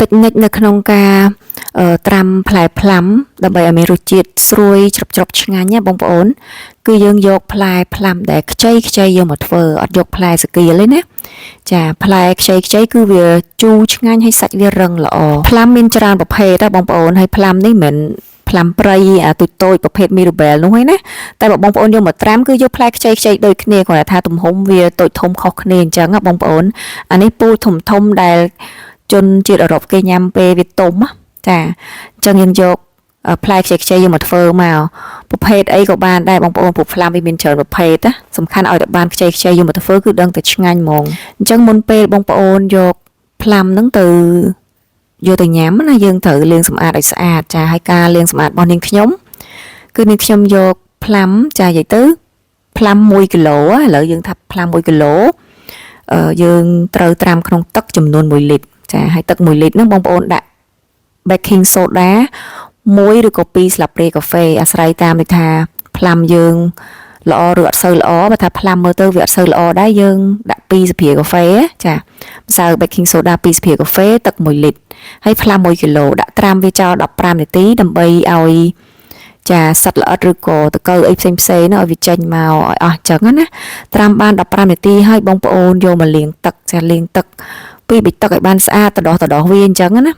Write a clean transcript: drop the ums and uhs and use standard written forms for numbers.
តិចនិចនៅក្នុងការត្រាំផ្លែផ្លាំដើម្បីឲ្យមានរសជាតិស្រួយច្រប់ឆ្ងាញ់ណាបងប្អូនគឺយើងយកផ្លែផ្លាំដែលខ្ចីយកមកធ្វើអត់យកផ្លែសាគីទេណាចាផ្លែខ្ចីគឺវាជូរឆ្ងាញ់ហើយសាច់វារឹងល្អផ្លាំមានច្រើនប្រភេទណាបងប្អូនហើយផ្លាំនេះមិនផ្លាំព្រៃអាតូចប្រភេទ Mirabelle នោះឯណាតែបងប្អូនយកមកត្រាំគឺយកផ្លែខ្ចីដូចគ្នាគ្រាន់តែថាទំហំវាតូចធំខុសគ្នាអញ្ចឹងណាបងប្អូនអានេះពូជធំដែលជនជាតិអឺរ៉ុបគេញ៉ាំពេលវាទុំចាអញ្ចឹងយើងយកផ្លែខ្ចីយកមកធ្វើមកប្រភេទអីក៏បានដែរបងប្អូនព្រោះផ្លាំវាមានច្រើនប្រភេទណាសំខាន់ឲ្យតែបានខ្ចីយកមកធ្វើគឺដឹងតែឆ្ងាញ់ហ្មងអញ្ចឹងមុនពេលបងប្អូនយកផ្លាំហ្នឹងទៅយកទៅញ៉ាំណាយើងត្រូវលាងសម្អាតឲ្យស្អាតចាហើយការលាងសម្អាតរបស់នាងខ្ញុំគឺនាងខ្ញុំយកផ្លាំចានិយាយទៅផ្លាំ1គីឡូឥឡូវយើងថាផ្លាំ1គីឡូយើងត្រូវត្រាំក្នុងទឹកចំនួន1លីត្រចាហើយទឹក1លីត្រហ្នឹងបងប្អូនដាក់ baking soda 1ឬក៏2ស្លាបព្រាកាហ្វេអាស្រ័យតាមដែលថាផ្លាំយើងល្អឬអត់សូវល្អបើថាផ្លាំមើលទៅវាអត់សូវល្អដែរយើងដាក់2ស្លាបព្រាកាហ្វេចាម្សៅ baking soda 2ស្លាបព្រាកាហ្វេទឹក1លីត្រហើយផ្លាំ1គីឡូដាក់ត្រាំវាចោល15នាទីដើម្បីឲ្យចាសត្វល្អិតឬក៏តកៅអីផ្សេងនោះឲ្យវាចេញមកឲ្យអស់ចឹងណាត្រាំបាន15នាទីហើយបងប្អូនយកមកលាងទឹកចាលាងទឹកពីប៊ិចទឹកឲ្យបានស្អាតទៅដោះវាអញ្ចឹងណា